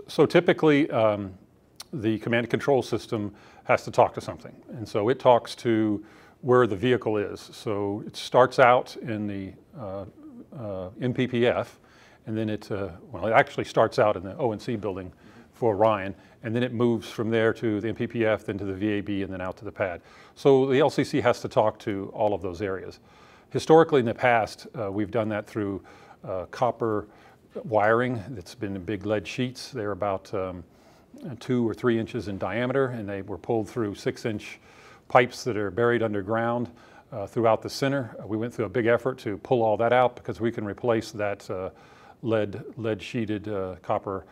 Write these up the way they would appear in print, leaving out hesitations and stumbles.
So typically, the command and control system has to talk to something. And so it talks to where the vehicle is. So it starts out in the MPPF, and then it actually starts out in the O&C building for Orion, and then it moves from there to the MPPF, then to the VAB, and then out to the pad. So the LCC has to talk to all of those areas. Historically, in the past, we've done that through copper wiring that's been in big lead sheets. They're about 2 or 3 inches in diameter, and they were pulled through 6-inch pipes that are buried underground throughout the center. We went through a big effort to pull all that out because we can replace that lead sheeted copper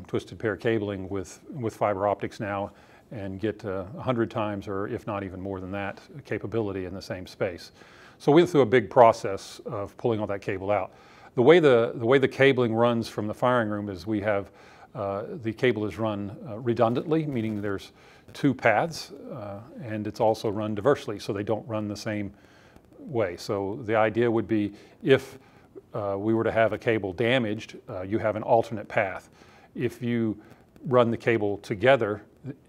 twisted pair cabling with fiber optics now, and get 100 times, or if not even more than that, capability in the same space. So we went through a big process of pulling all that cable out. The way the cabling runs from the firing room is we have the cable is run redundantly, meaning there's 2 paths, and it's also run diversely, so they don't run the same way. So the idea would be if we were to have a cable damaged, you have an alternate path. If you run the cable together,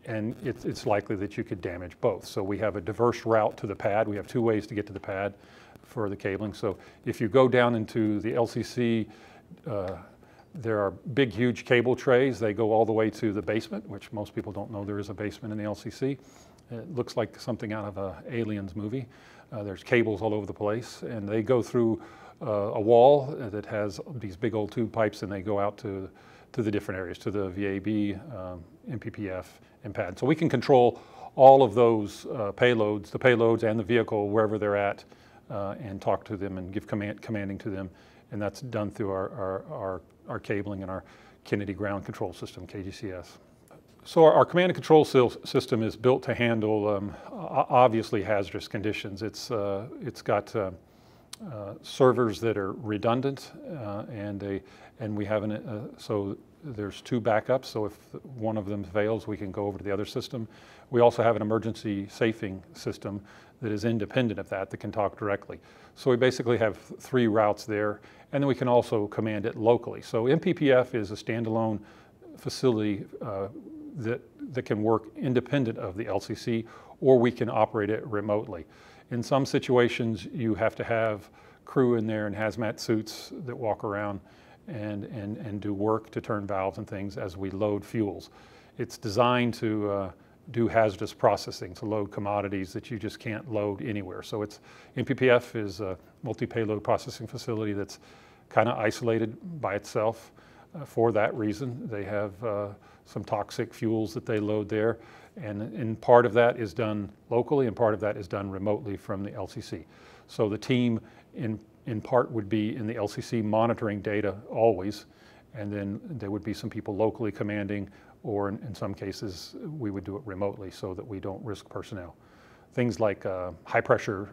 and it's likely that you could damage both. So we have a diverse route to the pad. We have 2 ways to get to the pad for the cabling. So if you go down into the LCC, there are big, huge cable trays. They go all the way to the basement, which most people don't know there is a basement in the LCC. It looks like something out of an Aliens movie. There's cables all over the place, and they go through a wall that has these big old tube pipes, and they go out to the different areas, to the VAB, MPPF, and pad. So we can control all of those payloads, the payloads and the vehicle, wherever they're at, and talk to them and give commanding to them. And that's done through our cabling and our Kennedy ground control system, KGCS. So our command and control system is built to handle obviously hazardous conditions. It's got servers that are redundant, and we have so there's 2 backups. So if one of them fails, we can go over to the other system. We also have an emergency safing system that is independent of that can talk directly. So we basically have 3 routes there, and then we can also command it locally. So MPPF is a standalone facility that can work independent of the LCC, or we can operate it remotely. In some situations, you have to have crew in there in hazmat suits that walk around and do work to turn valves and things as we load fuels. It's designed to do hazardous processing, to load commodities that you just can't load anywhere. So MPPF is a multi-payload processing facility that's kind of isolated by itself for that reason. They have some toxic fuels that they load there, and part of that is done locally and part of that is done remotely from the LCC. So the team in part would be in the LCC monitoring data always, and then there would be some people locally commanding, or in some cases we would do it remotely so that we don't risk personnel. Things like high pressure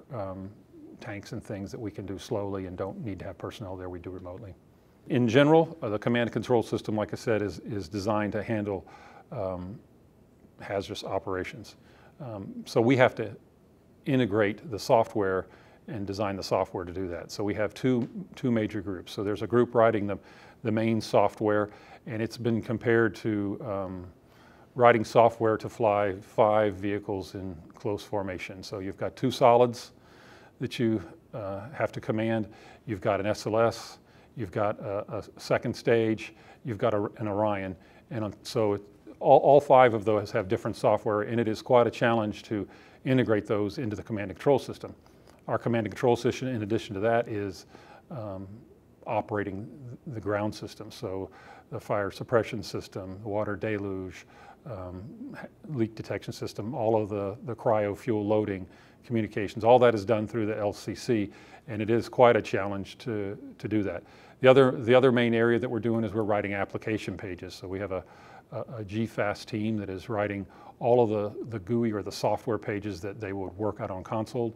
tanks and things that we can do slowly and don't need to have personnel there, we do remotely. In general, the command and control system, like I said, is designed to handle hazardous operations. So we have to integrate the software and design the software to do that. So we have two major groups. So there's a group writing the main software, and it's been compared to writing software to fly 5 vehicles in close formation. So you've got 2 solids that you have to command. You've got an SLS, you've got a second stage, you've got an Orion. And so all 5 of those have different software, and it is quite a challenge to integrate those into the command and control system. Our command and control system, in addition to that, is operating the ground system. So the fire suppression system, the water deluge, leak detection system, all of the cryo fuel loading, communications, all that is done through the LCC, and it is quite a challenge to do that. The other main area that we're doing is we're writing application pages. So we have a GFAS team that is writing all of the GUI or the software pages that they would work out on console.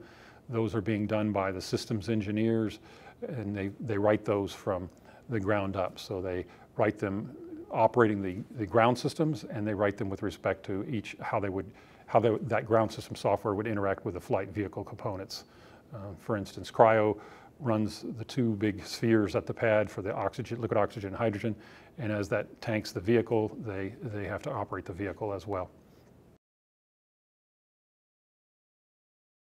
Those are being done by the systems engineers, and they write those from the ground up. So they write them operating the ground systems, and they write them with respect to how that ground system software would interact with the flight vehicle components. For instance, cryo, runs the two big spheres at the pad for the oxygen, liquid oxygen and hydrogen, and as that tanks the vehicle, they have to operate the vehicle as well.